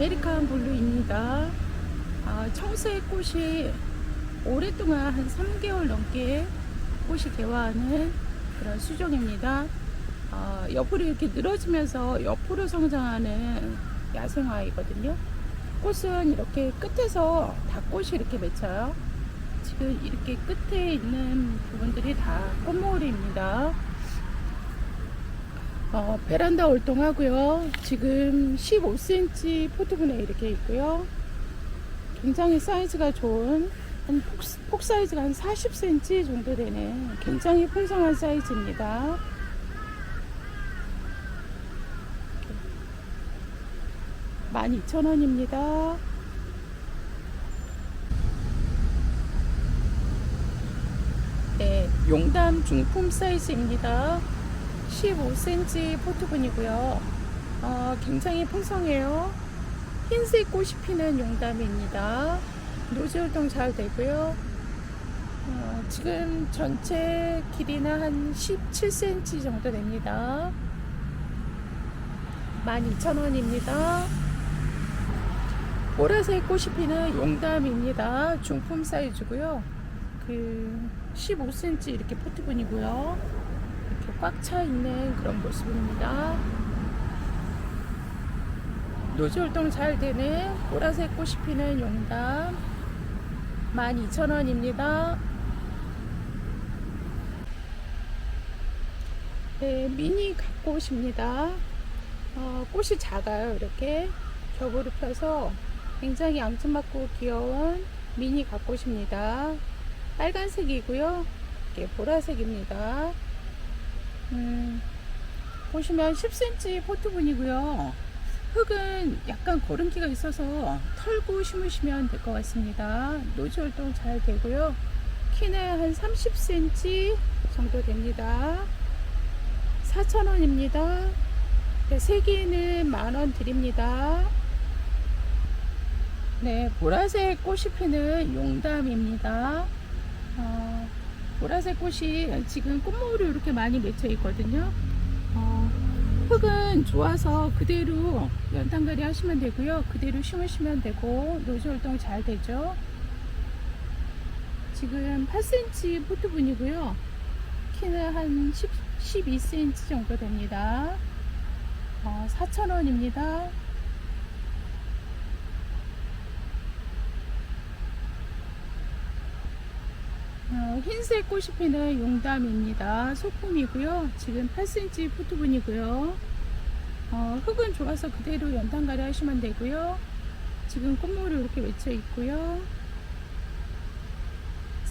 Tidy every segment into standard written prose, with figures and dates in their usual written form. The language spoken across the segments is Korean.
아메리칸 블루입니다. 청색 꽃이 오랫동안 한 3개월 넘게 꽃이 개화하는 그런 수종입니다. 옆으로 이렇게 늘어지면서 옆으로 성장하는 야생화이거든요. 꽃은 이렇게 끝에서 다 꽃이 이렇게 맺혀요. 지금 이렇게 끝에 있는 부분들이 다 꽃모을입니다. 베란다 월동하고요. 지금 15cm 포트분에 이렇게 있고요. 굉장히 사이즈가 좋은 폭 사이즈가 한 40cm 정도 되는 굉장히 풍성한 사이즈입니다. 12,000원입니다. 네, 용담 중품 사이즈입니다. 15cm 포트분이고요. 굉장히 풍성해요. 흰색 꽃이 피는 용담입니다. 노즈 활동 잘 되고요. 지금 전체 길이는 한 17cm 정도 됩니다. 12,000원입니다. 보라색 꽃이 피는 용담입니다. 중품 사이즈고요. 15cm 이렇게 포트분이고요. 이렇게 꽉 차 있는 그런 모습입니다. 노즈 활동 잘 되는 보라색 꽃이 피는 용담 12,000원입니다. 네, 미니 각꽃입니다. 꽃이 작아요. 이렇게 겹으로 펴서 굉장히 앙증맞고 귀여운 미니 각꽃입니다. 빨간색이고요. 이게 보라색입니다. 보시면 10cm 포트분이고요. 흙은 약간 거름기가 있어서 털고 심으시면 될 것 같습니다. 노즈 활동 잘 되고요. 키는 한 30cm 정도 됩니다. 4,000원입니다. 네, 3개는 만원 드립니다. 네, 보라색 꽃이 피는 용담입니다. 보라색 꽃이 지금 꽃모으로 이렇게 많이 맺혀 있거든요. 흙은 좋아서 그대로 연탄갈이 하시면 되고요. 그대로 심으시면 되고 노즈 활동 잘 되죠. 지금 8cm 포트분이고요. 키는 한 12cm 정도 됩니다. 4,000원입니다. 흰색 꽃이 피는 용담입니다. 소품이고요. 지금 8cm 포트분이고요. 흙은 좋아서 그대로 연탄갈이 하시면 되고요. 지금 꽃모로 이렇게 맺혀 있고요.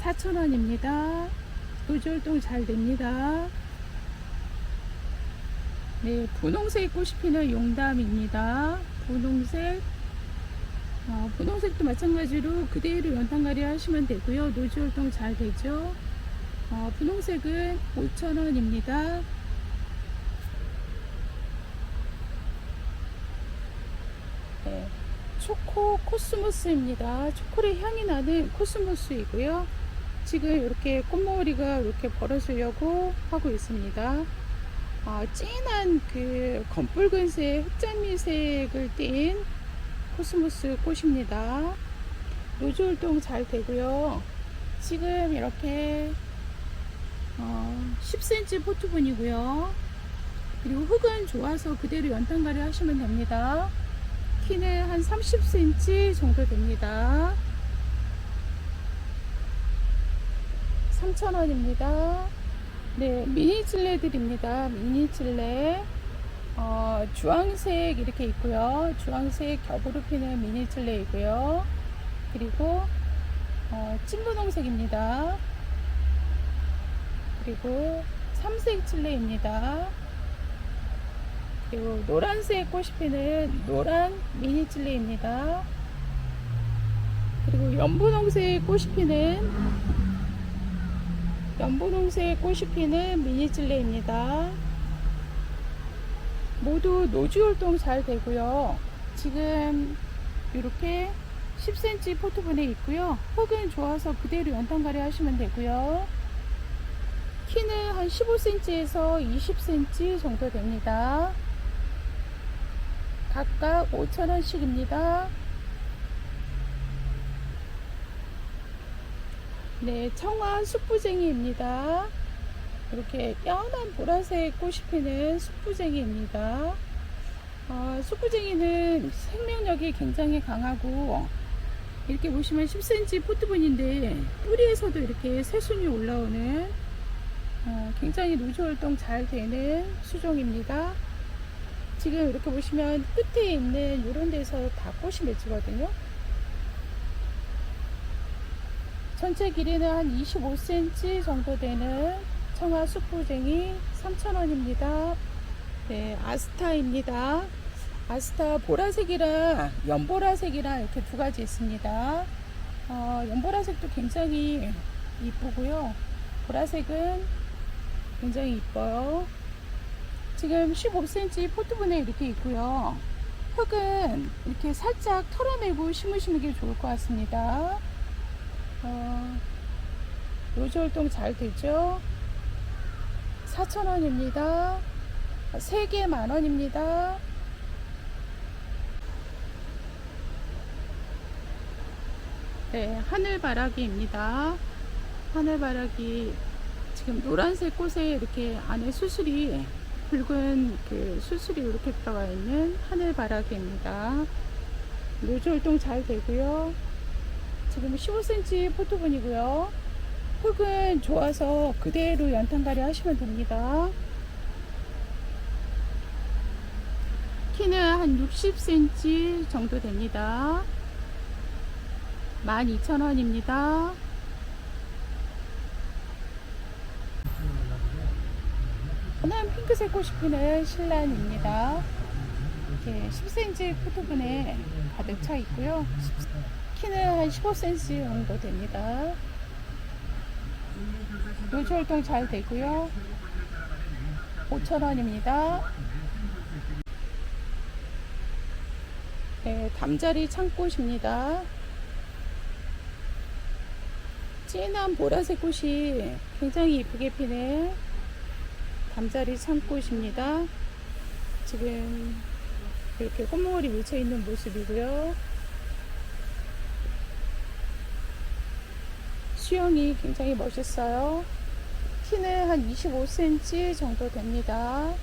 4,000원입니다. 노즈 활동 잘 됩니다. 네, 분홍색 꽃이 피는 용담입니다. 분홍색, 분홍색도 마찬가지로 그대로 연탄갈이 하시면 되고요. 노즈 활동 잘 되죠. 분홍색은 5,000원입니다. 네, 초코 코스모스입니다. 초콜릿 향이 나는 코스모스이고요. 지금 이렇게 꽃머리가 이렇게 벌어지려고 하고 있습니다. 진한 검붉은색 흑장미색을 띤 코스모스 꽃입니다. 노즈 활동 잘 되고요. 지금 이렇게 10cm 포트분이고요. 그리고 흙은 좋아서 그대로 연탄갈이 하시면 됩니다. 키는 한 30cm 정도 됩니다. 3,000원입니다. 네, 미니 찔레들입니다. 미니 찔레. 주황색 이렇게 있고요. 주황색 겹으로 피는 미니 찔레이고요. 그리고 찐분홍색입니다. 그리고 삼색 찔레입니다. 그리고 노란색 꽃이 피는 노란 미니 찔레입니다. 그리고 연분홍색 꽃이 피는 미니 찔레입니다. 모두 노즈 활동 잘 되고요. 지금 이렇게 10cm 포트분에 있고요. 흙은 좋아서 그대로 연탄갈이 하시면 되고요. 키는 한 15cm에서 20cm 정도 됩니다. 각각 5,000원씩입니다. 네, 청아 숙부쟁이입니다. 이렇게 연한 보라색 꽃이 피는 숙부쟁이입니다. 숙부쟁이는 생명력이 굉장히 강하고, 이렇게 보시면 10cm 포트분인데 뿌리에서도 이렇게 새순이 올라오는 굉장히 노조활동 잘 되는 수종입니다. 지금 이렇게 보시면 끝에 있는 이런 데서 다 꽃이 맺히거든요. 전체 길이는 한 25cm 정도 되는 청아 숙부쟁이 3,000원입니다. 네, 아스타입니다. 아스타 보라색이랑 연보라색이랑 이렇게 두 가지 있습니다. 연보라색도 굉장히 이쁘고요. 보라색은 굉장히 이뻐요. 지금 15cm 포트분에 이렇게 있고요. 흙은 이렇게 살짝 털어내고 심으시는 게 좋을 것 같습니다. 노조 활동 잘 되죠? 4,000원입니다. 3개 10,000원입니다. 네, 하늘바라기입니다. 하늘바라기 지금 노란색 꽃에 이렇게 안에 수술이 붉은 그 수술이 이렇게 들어가 있는 하늘바라기입니다. 노조 활동 잘 되고요. 지금 15cm 포트분이고요. 흙은 좋아서 그대로 연탄갈이 하시면 됩니다. 키는 한 60cm 정도 됩니다. 12,000원입니다. 하나는 핑크색 꽃이 피는 신란입니다. 이렇게 10cm 포트분에 가득 차 있고요. 키는 한 15cm 정도 됩니다. 노조 활동 잘 되고요. 5,000원입니다. 네, 담자리 창꽃입니다. 진한 보라색 꽃이 굉장히 이쁘게 피는 담자리 창꽃입니다. 지금 이렇게 꽃모을이 맺혀 있는 모습이고요. 수영이 굉장히 멋있어요. 키는 한 25cm 정도 됩니다.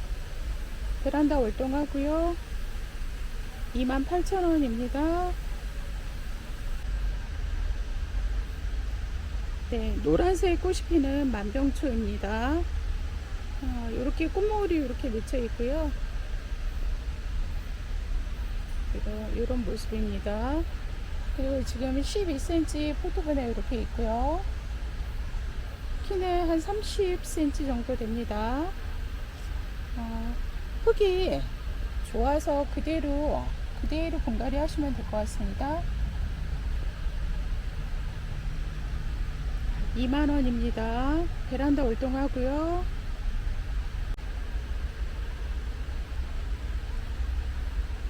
베란다 월동하고요. 28,000원입니다. 네, 노란색 꽃이 피는 만병초입니다. 이렇게 꽃모을이 이렇게 맺혀 있고요. 이런 모습입니다. 그리고 지금 12cm 포트분에 이렇게 있고요. 키는 한 30cm 정도 됩니다. 흙이 좋아서 그대로 분갈이 하시면 될 것 같습니다. 20,000원입니다. 베란다 월동하고요.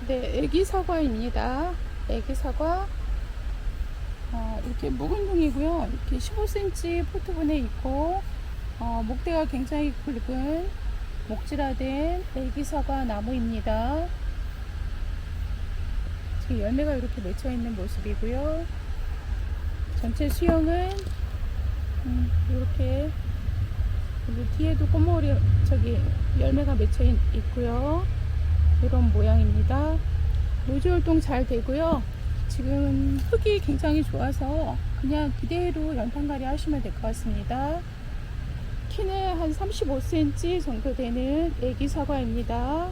네, 애기 사과입니다. 애기 사과. 이렇게 묵은 종이고요. 이렇게 15cm 포트분에 있고, 목대가 굉장히 굵은 목질화된 애기 사과 나무입니다. 지금 열매가 이렇게 맺혀 있는 모습이고요. 전체 수영은 이렇게, 그리고 뒤에도 꽃모을이 열매가 맺혀 있고요. 이런 모양입니다. 노조 활동 잘 되고요. 지금 흙이 굉장히 좋아서 그냥 그대로 연탄갈이 하시면 될 것 같습니다. 키는 한 35cm 정도 되는 애기 사과입니다.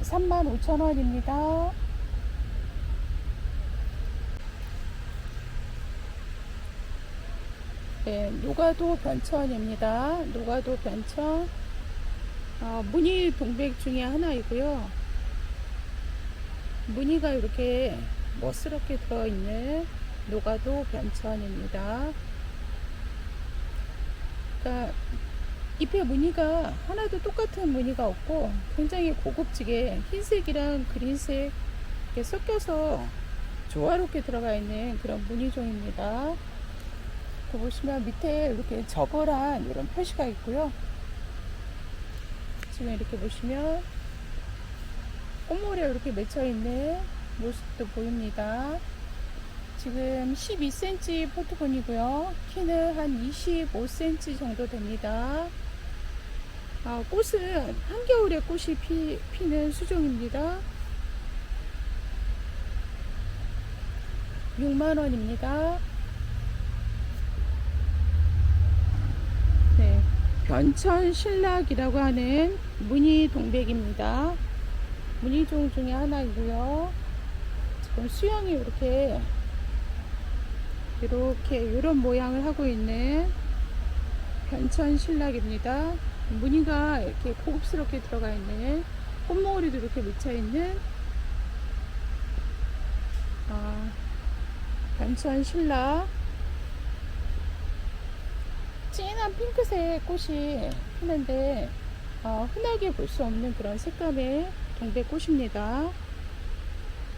35,000원입니다. 네, 노가도 변천입니다. 노가도 변천. 무늬 동백 중에 하나이고요. 무늬가 이렇게 멋스럽게 들어있는 노가도 변천입니다. 그러니까 잎에 무늬가 하나도 똑같은 무늬가 없고 굉장히 고급지게 흰색이랑 그린색 이렇게 섞여서 조화롭게 들어가 있는 그런 무늬종입니다. 보시면 밑에 이렇게 저거란 이런 표시가 있고요. 지금 이렇게 보시면 꽃모리가 이렇게 맺혀 있는 모습도 보입니다. 지금 12cm 포트본이고요. 키는 한 25cm 정도 됩니다. 꽃은 한겨울에 꽃이 피는 수종입니다. 6만원입니다. 네, 변천신락이라고 하는 무늬 동백입니다. 무늬종 중에 하나이고요. 지금 수영이 이렇게 이런 모양을 하고 있는 변천신락입니다. 무늬가 이렇게 고급스럽게 들어가 있는 꽃몽오리도 이렇게 맺혀 있는 변천신락. 진한 핑크색 꽃이 피는데 흔하게 볼 수 없는 그런 색감의 동백꽃입니다.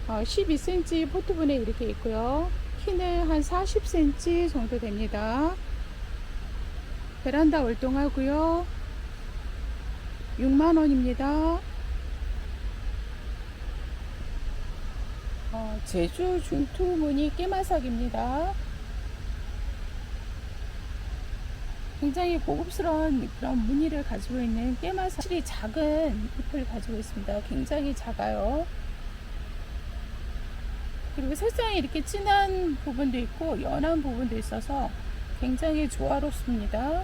12cm 포트본에 이렇게 있고요. 키는 한 40cm 정도 됩니다. 베란다 월동하고요. 6만원입니다. 제주 중투무늬 깨마삭입니다. 굉장히 고급스러운 그런 무늬를 가지고 있는 깨마삭. 확실히 작은 잎을 가지고 있습니다. 굉장히 작아요. 그리고 색상이 이렇게 진한 부분도 있고 연한 부분도 있어서 굉장히 조화롭습니다.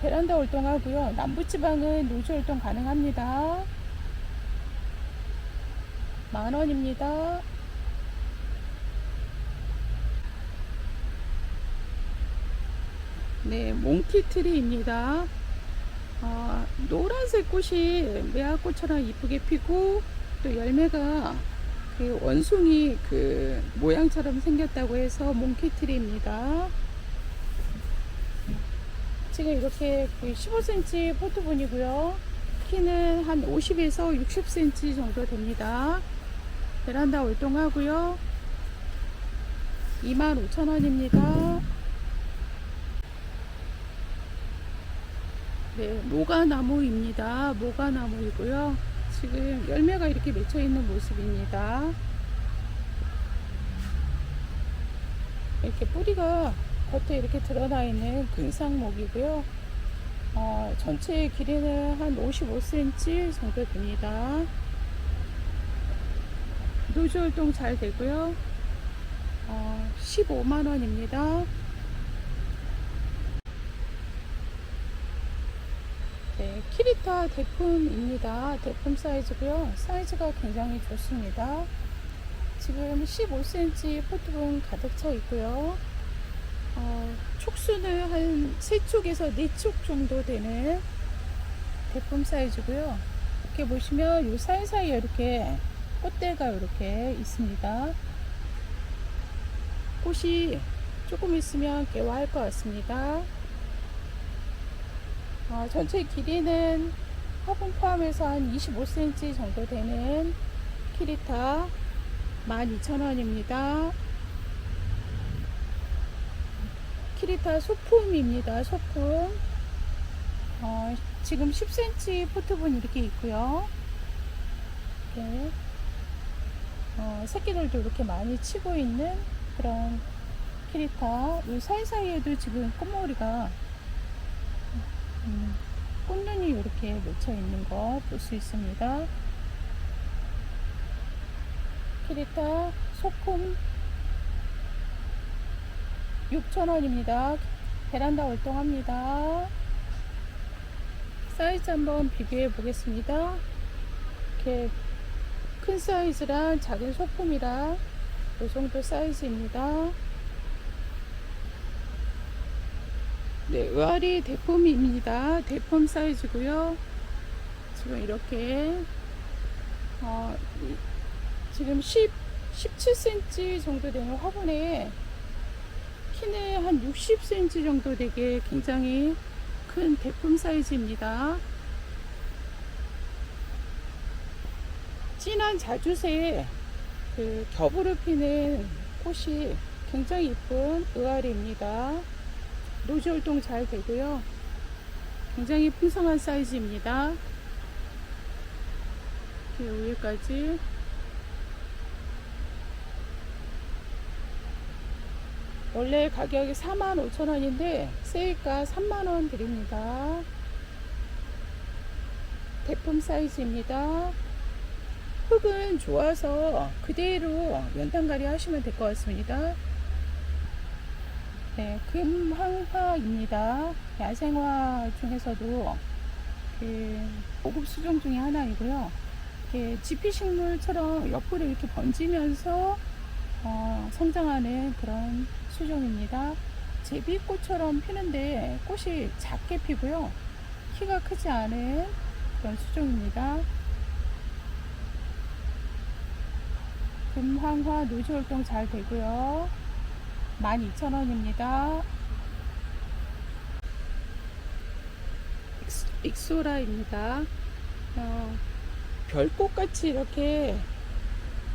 베란다 활동하고요. 남부지방은 노지 활동 가능합니다. 만원입니다. 네, 몽키트리입니다. 노란색 꽃이 매화꽃처럼 이쁘게 피고 또 열매가 그 원숭이 그 모양처럼 생겼다고 해서 몽키트리입니다. 지금 이렇게 15cm 포트본이고요. 키는 한 50에서 60cm 정도 됩니다. 베란다 월동하고요. 25,000원입니다. 네, 모가나무입니다. 모가나무이고요. 지금 열매가 이렇게 맺혀 있는 모습입니다. 이렇게 뿌리가 겉에 이렇게 드러나 있는 근상목이고요. 전체 길이는 한 55cm 정도 됩니다. 노지 활동 잘 되고요. 15만원입니다. 네, 키리타 대품입니다. 대품 사이즈고요. 사이즈가 굉장히 좋습니다. 지금 15cm 포트본 가득 차 있고요. 촉수는 한 3촉에서 4촉 정도 되는 대품 사이즈고요. 이렇게 보시면 이 사이사이에 이렇게 꽃대가 이렇게 있습니다. 꽃이 조금 있으면 개화할 것 같습니다. 전체 길이는 화분 포함해서 한 25cm 정도 되는 키리타 12,000원입니다. 키리타 소품입니다. 소품. 지금 10cm 포트본 이렇게 있고요. 이렇게 새끼들도 이렇게 많이 치고 있는 그런 키리타. 이 사이사이에도 지금 꽃머리가 꽃눈이 이렇게 맺혀 있는 거 볼 수 있습니다. 키리타 소품 6,000원입니다. 베란다 활동합니다. 사이즈 한번 비교해 보겠습니다. 이렇게 큰 사이즈랑 작은 소품이랑 이 정도 사이즈입니다. 네, 의아리 대품입니다. 대품 사이즈고요. 지금 이렇게 지금 17cm 정도 되는 화분에 키는 한 60cm 정도 되게 굉장히 큰 대품 사이즈입니다. 진한 자주색 그 겹으로 피는 꽃이 굉장히 이쁜 의아리입니다. 노지 활동 잘 되고요. 굉장히 풍성한 사이즈입니다. 이렇게 위에까지. 원래 가격이 45,000원인데 세일가 3만원 드립니다. 대품 사이즈입니다. 흙은 좋아서 그대로 연탄갈이 하시면 될 것 같습니다. 네, 금황화입니다. 야생화 중에서도 고급 수종 중에 하나이고요. 이렇게 지피식물처럼 옆으로 이렇게 번지면서 성장하는 그런 수종입니다. 제비꽃처럼 피는데 꽃이 작게 피고요. 키가 크지 않은 그런 수종입니다. 금황화 노지 활동 잘 되고요. 12,000원입니다. 익소라입니다. 별꽃같이 이렇게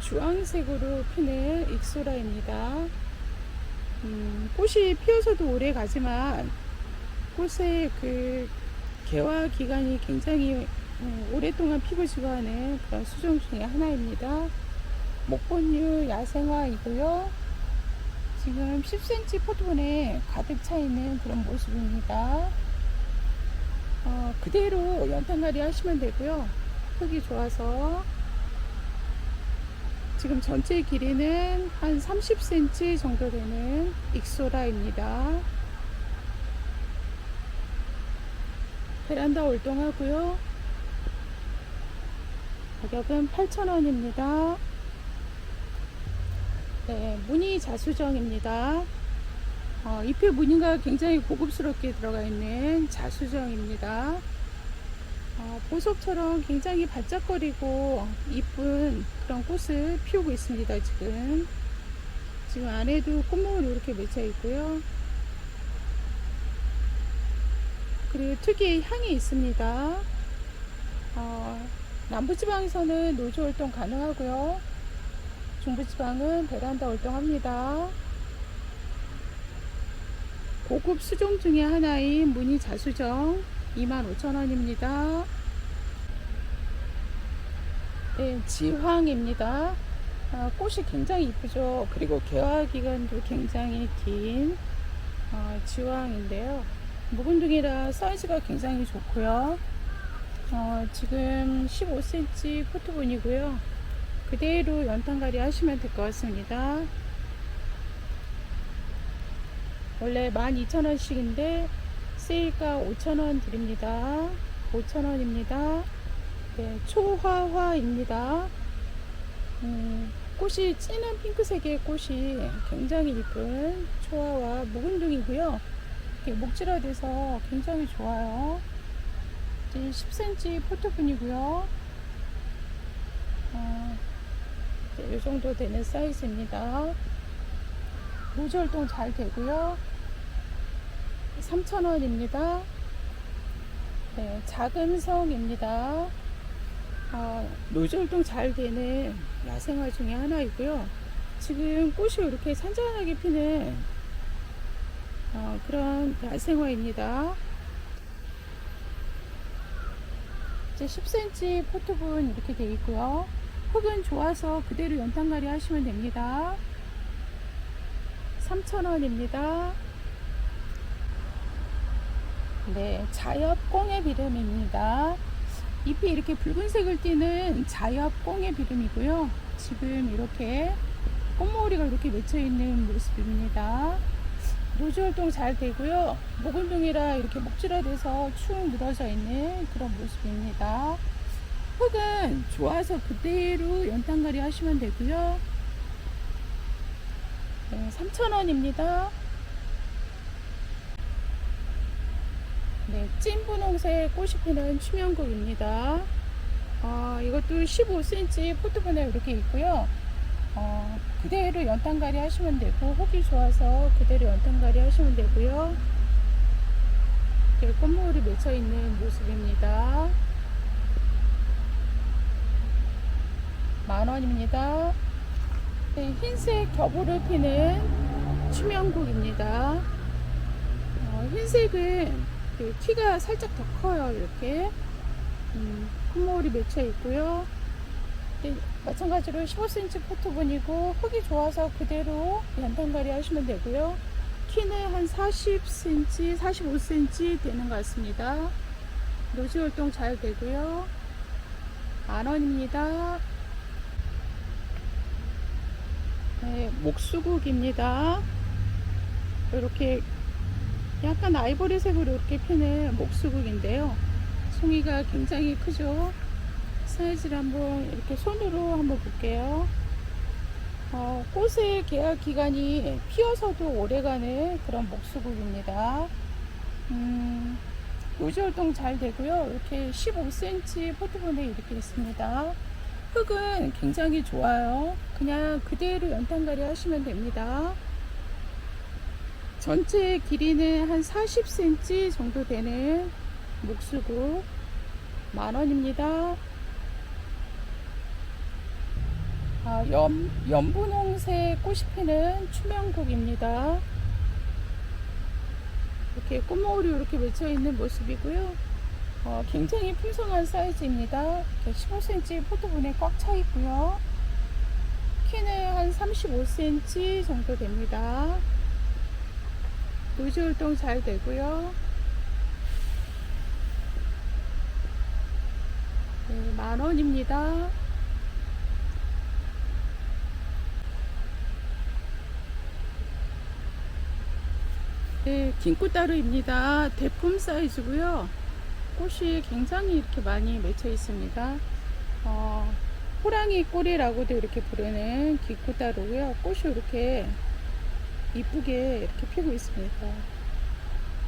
주황색으로 피는 익소라입니다. 꽃이 피어서도 오래 가지만 꽃의 그 개화 기간이 굉장히 오랫동안 피고 지고 하는 그런 수종 중에 하나입니다. 목본류 야생화이고요. 지금 10cm 포트본에 가득 차 있는 그런 모습입니다. 그대로 연탄갈이 하시면 되고요. 흙이 좋아서 지금 전체 길이는 한 30cm 정도 되는 익소라입니다. 베란다 월동하고요. 가격은 8,000원입니다. 네, 무늬 자수정입니다. 잎에 무늬가 굉장히 고급스럽게 들어가 있는 자수정입니다. 보석처럼 굉장히 반짝거리고 이쁜 그런 꽃을 피우고 있습니다. 지금 안에도 꽃무늬 이렇게 맺혀 있고요. 그리고 특유의 향이 있습니다. 남부지방에서는 노조 활동 가능하고요. 중부지방은 베란다 활동합니다. 고급 수종 중에 하나인 무늬 자수정 25,000원입니다. 네, 지황입니다. 꽃이 굉장히 이쁘죠. 그리고 개화 기간도 굉장히 긴 지황인데요. 묵은둥이라 사이즈가 굉장히 좋고요. 지금 15cm 포트본이고요. 그대로 연탄갈이 하시면 될 것 같습니다. 원래 12,000원씩인데 세일가 5,000원 드립니다. 5,000원입니다. 네, 초화화입니다. 꽃이 진한 핑크색의 꽃이 굉장히 이쁜 초화화 묵은둥이고요. 이렇게 목질화돼서 굉장히 좋아요. 10cm 포트분이고요. 이 정도 되는 사이즈입니다. 노지 활동 잘 되고요. 3,000원입니다. 네, 자금성입니다. 노지 활동 잘 되는 야생화 중에 하나이고요. 지금 꽃이 이렇게 산산하게 피는 그런 야생화입니다. 이제 10cm 포트분 이렇게 되어 있고요. 흙은 좋아서 그대로 연탄갈이 하시면 됩니다. 3,000원입니다. 네, 자엽 꽁의비름입니다. 잎이 이렇게 붉은색을 띠는 자엽 꽁의비름이고요. 지금 이렇게 꽃머리가 이렇게 맺혀 있는 모습입니다. 노지 활동 잘 되고요. 묵은둥이라 이렇게 목질화돼서 축 늘어져 있는 그런 모습입니다. 흙은 좋아서 그대로 연탄갈이 하시면 되고요. 네, 3,000원입니다. 네, 찐 분홍색 꽃이 피는 추명국입니다. 이것도 15cm 포트본에 이렇게 있고요. 그대로 연탄갈이 하시면 되고, 흙이 좋아서 그대로 연탄갈이 하시면 되고요. 이렇게 꽃무울이 맺혀 있는 모습입니다. 10,000원입니다. 네, 흰색 겹으로 피는 추명국입니다. 흰색은 그 키가 살짝 더 커요. 이렇게 콧모울이 맺혀 있고요. 네, 마찬가지로 15cm 포트분이고 흙이 좋아서 그대로 연탄갈이 하시면 되고요. 키는 한 40cm, 45cm 되는 것 같습니다. 노지 활동 잘 되고요. 10,000원입니다. 네, 목수국입니다. 이렇게 약간 아이보리색으로 이렇게 피는 목수국인데요. 송이가 굉장히 크죠. 사이즈를 한번 이렇게 손으로 한번 볼게요. 꽃의 개화 기간이 피어서도 오래가는 그런 목수국입니다. 노지 활동 잘 되고요. 이렇게 15cm 포트본에 이렇게 있습니다. 흙은 굉장히 좋아요. 그냥 그대로 연탄갈이 하시면 됩니다. 전체 길이는 한 40cm 정도 되는 목수국 10,000원입니다. 연분홍색 꽃이 피는 추명국입니다. 이렇게 꽃모울이 이렇게 맺혀 있는 모습이고요. 굉장히 풍성한 사이즈입니다. 15cm 포트분에 꽉 차 있고요. 키는 한 35cm 정도 됩니다. 노지 활동 잘 되고요. 네, 10,000원입니다. 네, 긴꽃다루입니다. 대품 사이즈고요. 꽃이 굉장히 이렇게 많이 맺혀 있습니다. 호랑이 꼬리라고도 이렇게 부르는 긴꽃다루고요. 꽃이 이렇게 이쁘게 이렇게 피고 있습니다.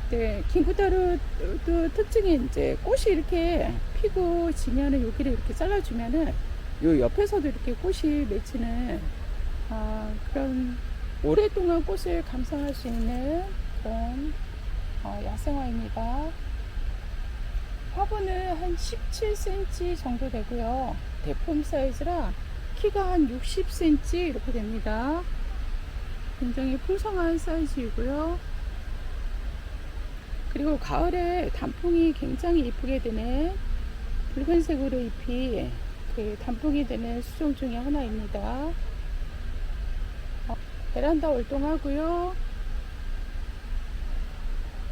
네, 긴꽃다루도 특징이 이제 꽃이 이렇게 피고 지면은 여기를 이렇게 잘라주면은 요 옆에서도 이렇게 꽃이 맺히는 그런 오랫동안 꽃을 감상할 수 있는 그런 야생화입니다. 화분은 한 17cm 정도 되고요. 대품 사이즈라 키가 한 60cm 이렇게 됩니다. 굉장히 풍성한 사이즈이고요. 그리고 가을에 단풍이 굉장히 이쁘게 되는 붉은색으로 잎이 그 단풍이 되는 수종 중에 하나입니다. 베란다 활동하고요.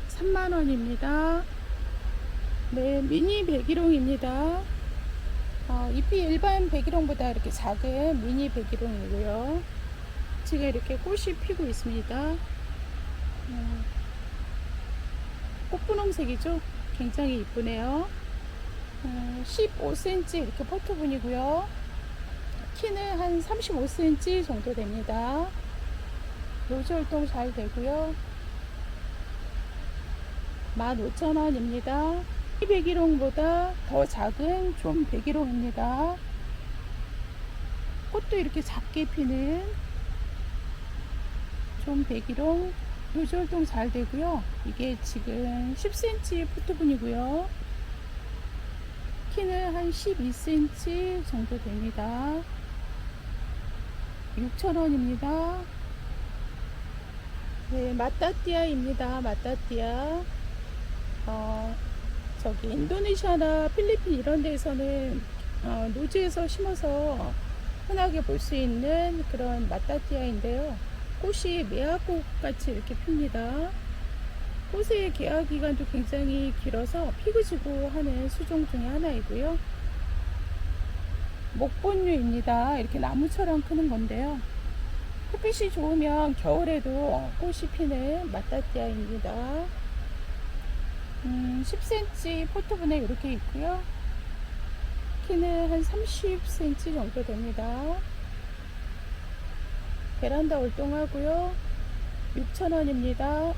30,000원입니다. 네, 미니 백일홍입니다. 잎이 일반 백일홍보다 이렇게 작은 미니 백일홍이고요. 지금 이렇게 꽃이 피고 있습니다. 꽃분홍색이죠. 굉장히 이쁘네요. 15cm 이렇게 포트분이고요. 키는 한 35cm 정도 됩니다. 노지 활동 잘 되고요. 15,000원입니다. 이 백일홍보다 더 작은 좀 백일홍입니다. 꽃도 이렇게 작게 피는 좀 백일홍. 노지 활동 잘 되고요. 이게 지금 10cm 포트분이고요. 키는 한 12cm 정도 됩니다. 6,000원입니다. 네, 마따띠아입니다. 마따띠아. 저기 인도네시아나 필리핀 이런 데에서는 노지에서 심어서 흔하게 볼 수 있는 그런 마따띠아인데요. 꽃이 매화꽃 같이 이렇게 핍니다. 꽃의 개화 기간도 굉장히 길어서 피그지고 하는 수종 중에 하나이고요. 목본류입니다. 이렇게 나무처럼 크는 건데요. 햇빛이 좋으면 겨울에도 꽃이 피는 마따띠아입니다. 10cm 포트분에 이렇게 있고요. 키는 한 30cm 정도 됩니다. 베란다 활동하고요. 6,000원입니다.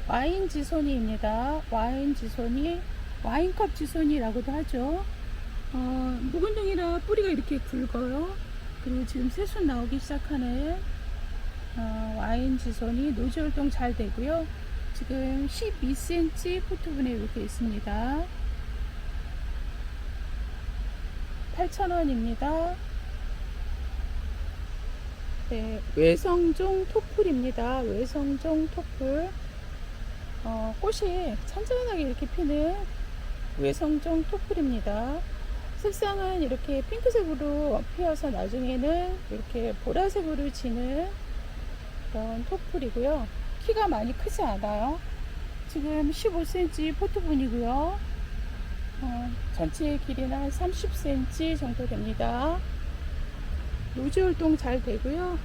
와인 지손이입니다. 와인 지손이, 와인컵 지손이라고도 하죠. 묵은둥이라 뿌리가 이렇게 굵어요. 그리고 지금 새순 나오기 시작하는 와인 지손이 노지 활동 잘 되고요. 지금 12cm 포트분에 이렇게 있습니다. 8,000원입니다. 네, 외성종 토플입니다. 외성종 토플. 꽃이 찬찬하게 이렇게 피는 외성종 토플입니다. 색상은 이렇게 핑크색으로 피어서 나중에는 이렇게 보라색으로 지는 그런 토플이고요. 키가 많이 크지 않아요. 지금 15cm 포트분이고요. 전체 길이는 한 30cm 정도 됩니다. 노지 활동 잘 되고요.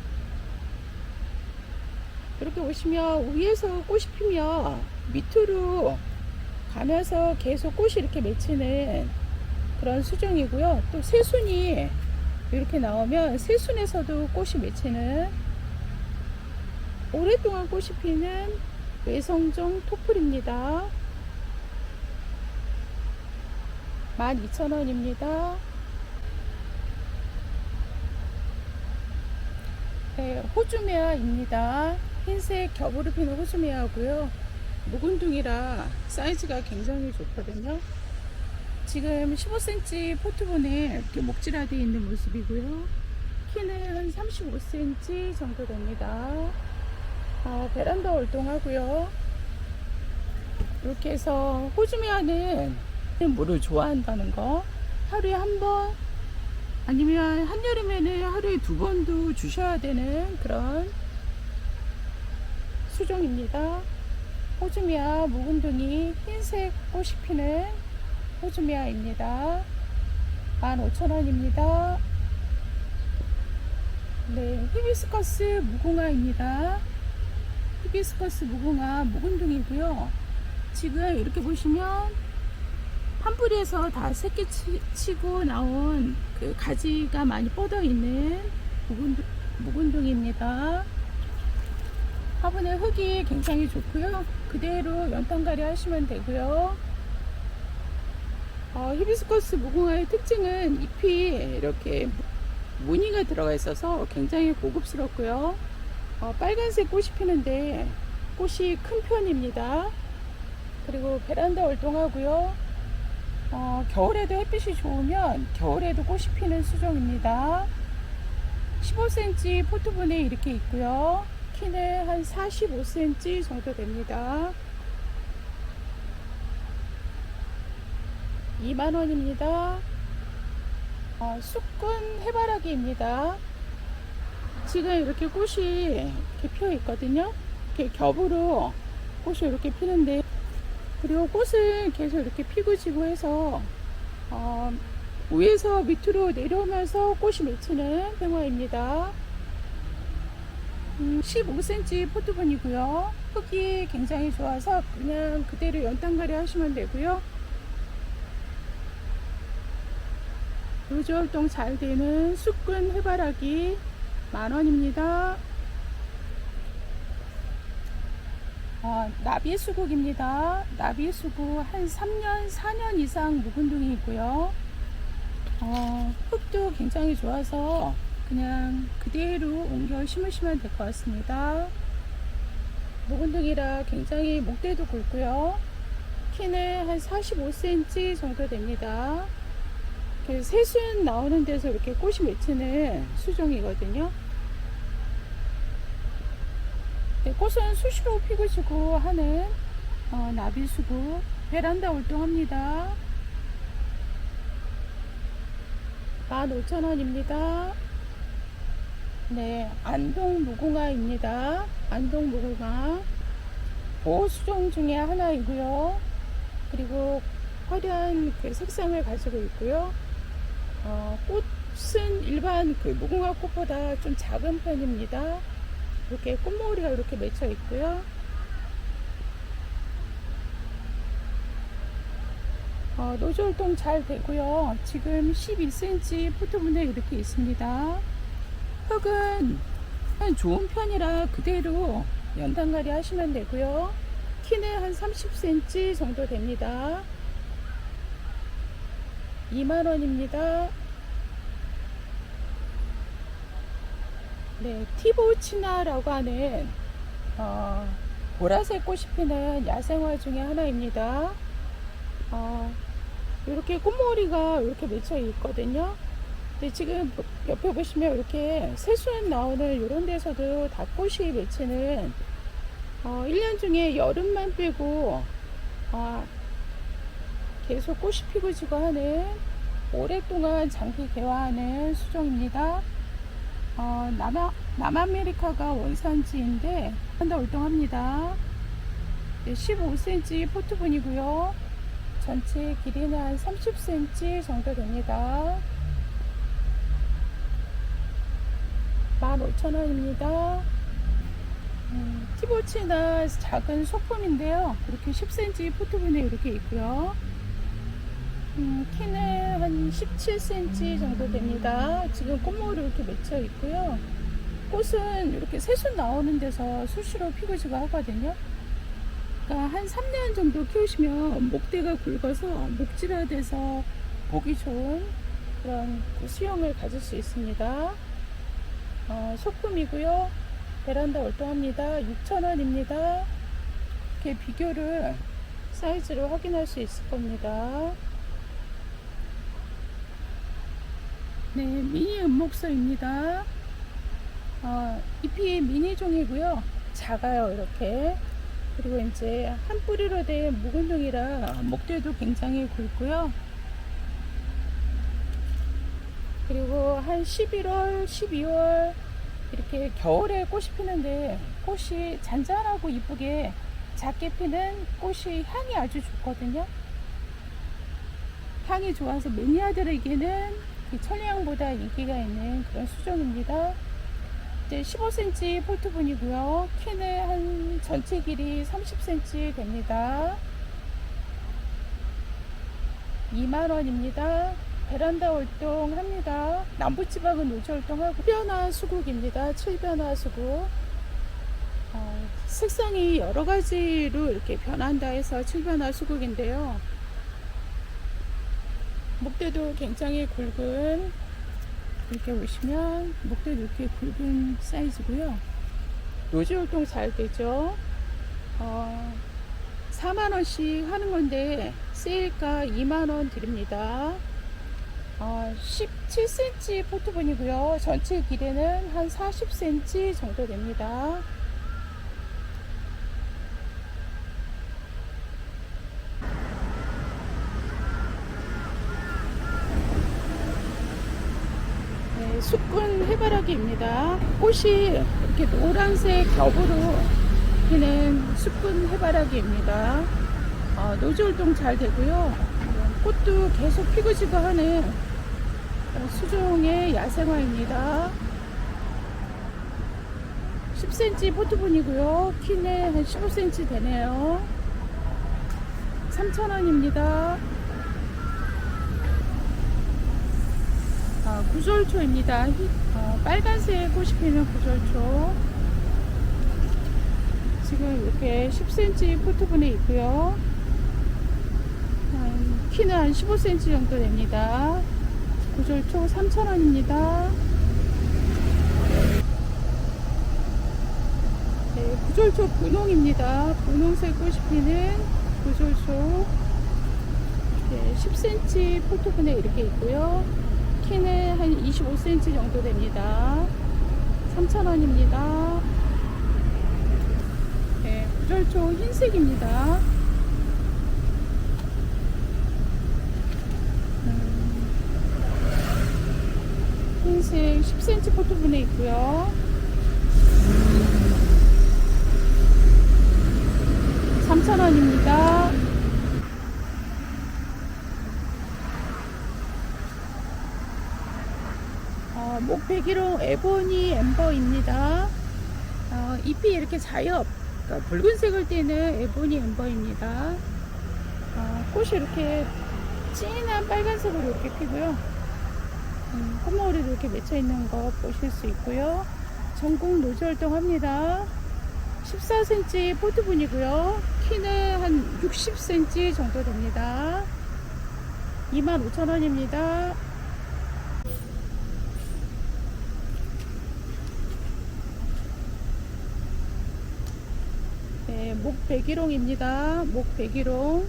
이렇게 보시면 위에서 꽃이 피면 밑으로 가면서 계속 꽃이 이렇게 맺히는 그런 수종이고요. 또 새순이 이렇게 나오면 새순에서도 꽃이 맺히는 오랫동안 꽃이 피는 외성종 토플입니다. 12,000원입니다. 네, 호주메아입니다. 흰색 겹으로 피는 호주메아고요. 묵은둥이라 사이즈가 굉장히 좋거든요. 지금 15cm 포트본에 이렇게 목질화되어 있는 모습이고요. 키는 한 35cm 정도 됩니다. 베란다 활동하고요. 이렇게 해서 호주메아는 물을 좋아한다는 거, 하루에 한 번 아니면 한여름에는 하루에 2번도 주셔야 되는 그런 수종입니다. 호주메아 묵은둥이 흰색 꽃이 피는 호주메아입니다. 15,000원입니다. 네, 히비스커스 무궁화입니다. 히비스커스 무궁화 묵은둥이고요. 지금 이렇게 보시면 한 뿌리에서 다 새끼 치고 나온 그 가지가 많이 뻗어 있는 묵은둥이입니다. 화분의 흙이 굉장히 좋고요. 그대로 연탄갈이 하시면 되고요. 히비스커스 무궁화의 특징은 잎이 이렇게 무늬가 들어가 있어서 굉장히 고급스럽고요. 빨간색 꽃이 피는데 꽃이 큰 편입니다. 그리고 베란다 활동하고요. 겨울에도 햇빛이 좋으면 겨울에도 꽃이 피는 수종입니다. 15cm 포트본에 이렇게 있고요. 키는 한 45cm 정도 됩니다. 20,000원입니다. 숙군 해바라기입니다. 지금 이렇게 꽃이 이렇게 피어 있거든요. 이렇게 겹으로 꽃이 이렇게 피는데, 그리고 꽃은 계속 이렇게 피고 지고 해서 위에서 밑으로 내려오면서 꽃이 맺히는 백화입니다. 15cm 포트본이고요. 흙이 굉장히 좋아서 그냥 그대로 연탄갈이 하시면 되고요. 노지 활동 잘 되는 숙군 해바라기 10,000원입니다. 나비수국입니다. 나비수국 한 3년, 4년 이상 묵은둥이 있고요. 흙도 굉장히 좋아서 그냥 그대로 옮겨 심으시면 될 것 같습니다. 묵은둥이라 굉장히 목대도 굵고요. 키는 한 45cm 정도 됩니다. 새순 나오는 데서 이렇게 꽃이 맺히는 수종이거든요. 네, 꽃은 수시로 피고 지고 하는 나비수국 베란다 활동합니다. 15,000원입니다. 네, 안동 무궁화입니다. 안동 무궁화 보호수종 중에 하나이고요. 그리고 화려한 그 색상을 가지고 있고요. 꽃은 일반 그 무궁화 꽃보다 좀 작은 편입니다. 이렇게 꽃머리가 이렇게 맺혀 있고요. 노지 활동 잘 되고요. 지금 12cm 포트분에 이렇게 있습니다. 흙은 좋은 편이라 그대로 연탄갈이 하시면 되고요. 키는 한 30cm 정도 됩니다. 20,000원입니다. 네, 티보치나라고 하는 보라색 꽃이 피는 야생화 중에 하나입니다. 이렇게 꽃머리가 이렇게 맺혀 있거든요. 네, 지금 옆에 보시면 이렇게 새순 나오는 이런 데서도 다 꽃이 맺히는 1년 중에 여름만 빼고 계속 꽃이 피고 지고 하는 오랫동안 장기 개화하는 수종입니다. 남아메리카가 원산지인데 한다 월동합니다. 네, 15cm 포트분이고요. 전체 길이는 한 30cm 정도 됩니다. 15,000원입니다. 티보치나 작은 소품인데요. 이렇게 10cm 포트분에 이렇게 있고요. 키는 한 17cm 정도 됩니다. 지금 꽃모으로 이렇게 맺혀 있고요. 꽃은 이렇게 새순 나오는 데서 수시로 피고 지고 하거든요. 그러니까 한 3년 정도 키우시면 목대가 굵어서 목질화돼서 보기 좋은 그런 수용을 가질 수 있습니다. 소품이고요. 베란다 월동합니다. 6,000원입니다. 이렇게 비교를 사이즈로 확인할 수 있을 겁니다. 네, 미니 은목서입니다. 잎이 미니종이고요. 작아요, 이렇게. 그리고 이제 한 뿌리로 된 묵은 종이라 목대도 굉장히 굵고요. 그리고 한 11월, 12월 이렇게 겨울에 꽃이 피는데 꽃이 잔잔하고 이쁘게 작게 피는 꽃이 향이 아주 좋거든요. 향이 좋아서 매니아들에게는 천리향보다 인기가 있는 그런 수종입니다. 이제 15cm 폴트분이고요. 키는 한 전체 길이 30cm 됩니다. 2만원입니다. 베란다 활동합니다. 남부지방은 노지 활동하고 7변화 수국입니다. 7변화 수국. 색상이 여러가지로 이렇게 변한다 해서 7변화 수국인데요. 목대도 굉장히 굵은, 이렇게 보시면 목대도 이렇게 굵은 사이즈고요. 노지 활동 잘 되죠. 4만원씩 하는 건데 세일가 2만원 드립니다. 17cm 포트분이고요. 전체 길이는 한 40cm 정도 됩니다. 네, 숙군 해바라기입니다. 꽃이 이렇게 노란색 겹으로 피는 숙군 해바라기입니다. 노지 활동 잘 되고요. 꽃도 계속 피고 지고 하는 수종의 야생화입니다. 10cm 포트분이고요. 키는 한 15cm 되네요. 3,000원입니다. 구절초입니다. 빨간색 꽃이 피는 구절초. 지금 이렇게 10cm 포트분에 있고요. 키는 한 15cm 정도 됩니다. 구절초 3,000원입니다. 네, 구절초 분홍입니다. 분홍색 꽃이 피는 구절초. 네, 10cm 포트분에 이렇게 있고요. 키는 한 25cm 정도 됩니다. 3,000원입니다. 네, 구절초 흰색입니다. 흰색 10cm 포트분에 있고요. 3,000원입니다. 목배기로 에보니 엠버입니다. 잎이 이렇게 자엽, 그러니까 붉은색을 띠는 에보니 엠버입니다. 꽃이 이렇게 진한 빨간색으로 이렇게 피고요. 꽃머리도 이렇게 맺혀 있는 거 보실 수 있고요. 전국 노지 활동합니다. 14cm 포트분이고요. 키는 한 60cm 정도 됩니다. 25,000원입니다. 네, 목배기롱입니다. 목배기롱.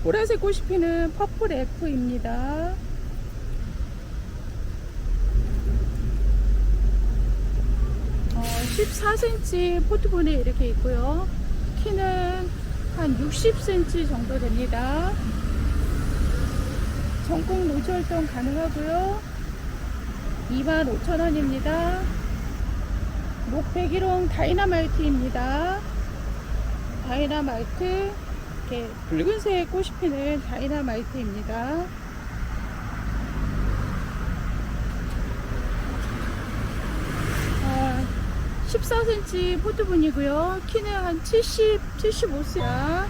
보라색 꽃이 피는 퍼플 F입니다. 14cm 포트본에 이렇게 있고요. 키는 한 60cm 정도 됩니다. 전국 노지 활동 가능하고요. 25,000원입니다. 목배기롱 다이너마이트입니다. 다이너마이트, 이렇게 붉은색 꽃이 피는 다이너마이트입니다. 14cm 포트본이고요. 키는 한 75cm.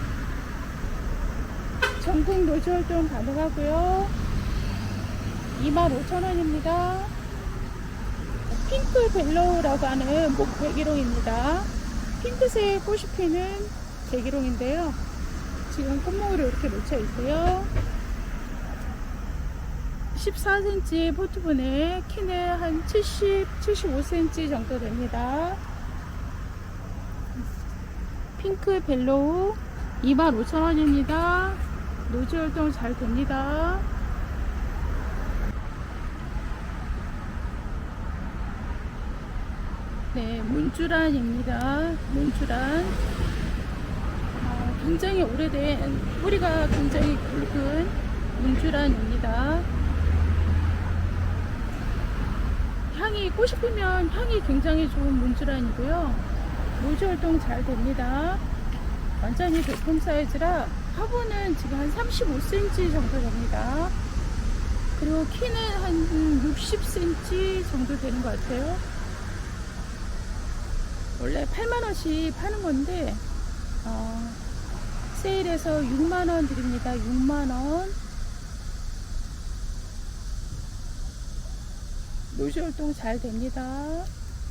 전국 노지 활동 가능하고요. 25,000원입니다. 핑크 벨로우라고 하는 목배기롱입니다. 핑크색 꽃이 피는 배기롱인데요. 지금 꽃목으로 이렇게 놓쳐 있고요. 14cm 포트본에 키는 한 75cm 정도 됩니다. 핑크 벨로우 25,000원입니다. 노지 활동 잘 됩니다. 네, 문주란입니다. 문주란. 굉장히 오래된, 뿌리가 굉장히 굵은 문주란입니다. 향이, 꽃이 피면 향이 굉장히 좋은 문주란이고요. 노지 활동 잘 됩니다. 완전히 대품 사이즈라 화분은 지금 한 35cm 정도 됩니다. 그리고 키는 한 60cm 정도 되는 것 같아요. 원래 8만원씩 파는 건데 세일해서 6만원 드립니다. 6만원. 노지 활동 잘 됩니다.